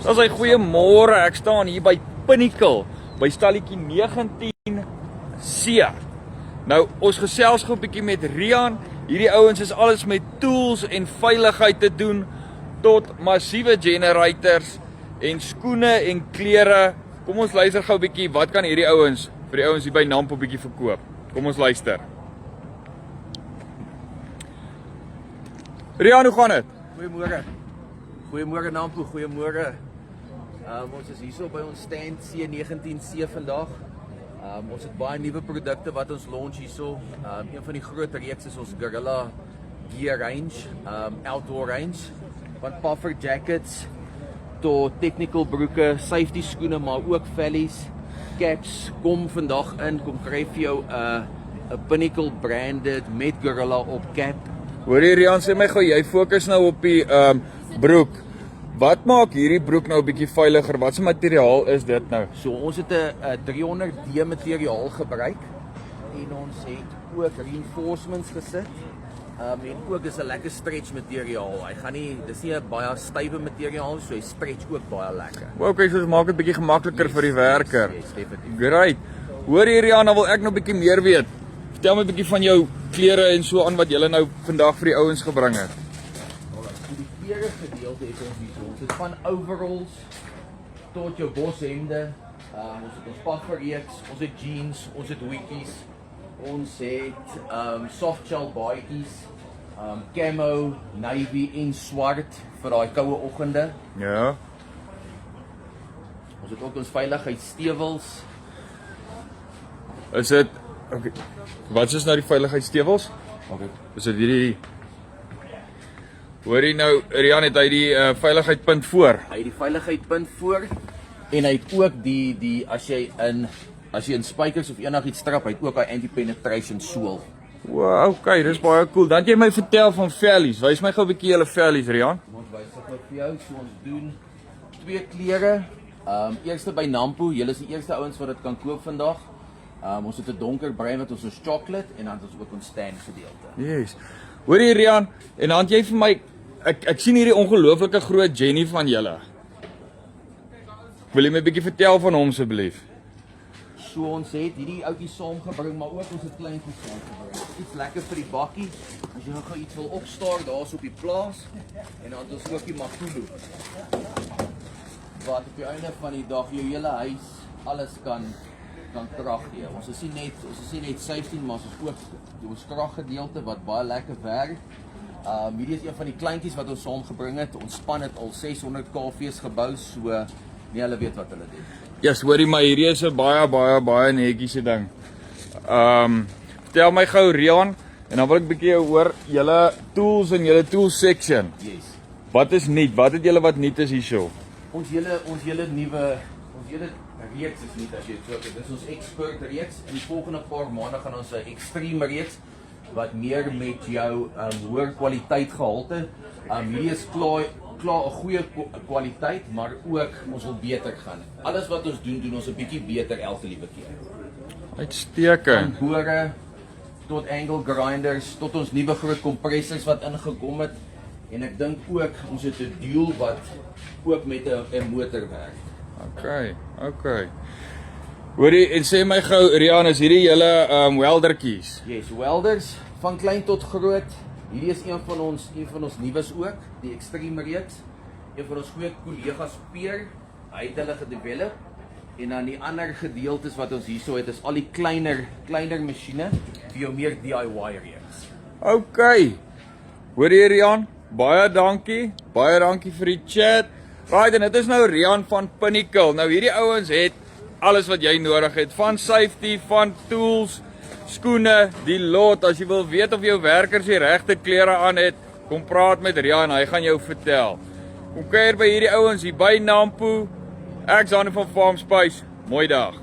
As hy goeiemôre, ek staan hier by Pinnacle, by stalletjie 19C. Nou, ons gesels gou 'n bietjie met Rian. Hierdie ouens is alles met tools en veiligheid te doen, tot massiewe generators en skoene en klere. Kom ons luister gou 'n bietjie, wat kan hierdie ouens vir die ouens hier by Nampo bietjie verkoop? Kom ons luister. Rian, hoe gaan dit? Goeiemôre. Goeiemôre Nampo, goeiemôre. Ons is hierso by ons stand C19C vandag. Ons het baie nuwe produkte wat ons launch hierso. Een van die groot reeks is ons Gorilla Gear range, outdoor range. Van puffer jackets tot technical broeke, safety skoene, maar ook vellies, caps. Kom vandag in, kom kry vir jou 'n Pinnacle branded met Gorilla op cap. Hoor jy Rian, sê my gou, jy fokus nou op die broek. Wat maak hierdie broek nou 'n bietjie veiliger? Wat se materiaal is dit nou? So ons het 'n 300D materiaal gebruik en ons het ook reinforcements gesit. En ook is 'n lekker stretch materiaal. Hy gaan nie, dis nie 'n baie stywe materiaal, so hy stretch ook baie lekker. Okay, so dit maak dit bietjie gemakliker vir die werker. Yes, definitief. Great. Hoor jy Rian, nou wil ek nog bietjie meer weet. Vertel my 'n bietjie van jou klere en so aan wat jy nou vandag vir die ouens gebring het. So die klere gedeelte het ons hier. Ons het van overalls tot jou boshemde. Ons het ons pufferreeks, ons het jeans, ons het hoedjies. Ons het softshell baadjies, camo, navy en swart vir daai koue oggende. Ja. Ons het ook ons veiligheidsstewels. Is dit okay. Wat is nou die veiligheidsstewels? Okay. Is dit hierdie? Hoor jy nou, Rian, het hy die veiligheidpunt voor? Hy het die veiligheidpunt voor en hy het ook die as jy in spykers of enigiets trap, hy het ook 'n anti-penetration sool. Wow, okay, dis baie cool. Dan jy my vertel van vellies. Wys my gou 'n bietjie julle vellies, Rian. Ons wys dit nou vir jou. So ons doen 2 klere. Eerste by Nampo, julle is die eerste ouens wat dit kan koop vandag. Ons het 'n donker bruin wat ons is chocolate en dan het ons ook ons stand gedeelte. Yes. Hoor jy Rian, en dan jy vir my ek sien hierdie ongelooflike groot Jenny van julle. Wil jy my 'n bietjie vertel van hom asseblief? So ons het hierdie ouetjie saamgebring, maar ook ons het kleintjies saamgebring. Iets lekker vir die bakkie. As jy gou iets wil opstaar, daar's op die plaas. En dan het ons ook die Makulu. Wat op die einde van die dag jou hele huis alles kan krag gee. Ons is nie net safety, maar ons is ook ons kraggedeelte wat baie lekker werk. Hierdie is een van die kleintjies wat ons saamgebring het. Ons span het al 600 KV's gebou, so nie hulle weet wat hulle doen. Ja, yes, hoorie maar hierdie is 'n baie netjiese ding. Vertel my gou Rian, en dan wil ek 'n bietjie hoor julle tools en julle tool section. Yes. Wat is nuut? Wat het julle wat nuut is hierso? Ons hele reeks is nie as jy so, dit is ons expert reeks. In die volgende paar maande gaan ons 'n extreme reeks wat meer met jou hoër kwaliteit gehalte. Hierdie is klaar 'n goeie kwaliteit, maar ook ons wil beter gaan. Alles wat ons doen ons 'n bietjie beter elke liewe keer. Uitstekend. Van bore tot angle grinders tot ons nuwe groot compressors wat ingekom het. En ek dink ook ons het 'n dual wat ook met 'n motor werk. Okay. Hoorie, en sê my gou Rian, is hierdie julle weldertjies? Yes, welders van klein tot groot. Hierdie is een van ons nuus ook, die Extreme reeks. Een van ons goeie kollegas Peer, hy het hulle gedevelop. En dan die ander gedeeltes wat ons hierso het is al die kleiner masjiene vir jou meer DIY reeks. Okay. Hoor jy Rian? Baie dankie vir die chat. Right, en dit is nou Rian van Pinnacle. Nou hierdie ouens het alles wat jy nodig het, van safety, van tools, skoene, die lot. As jy wil weet of jou werkers die regte klere aan het, kom praat met Rian, hy gaan jou vertel. Kom kuier by hierdie ouens hier by Nampo. Ek is Anne van Farm Spice. Mooi dag.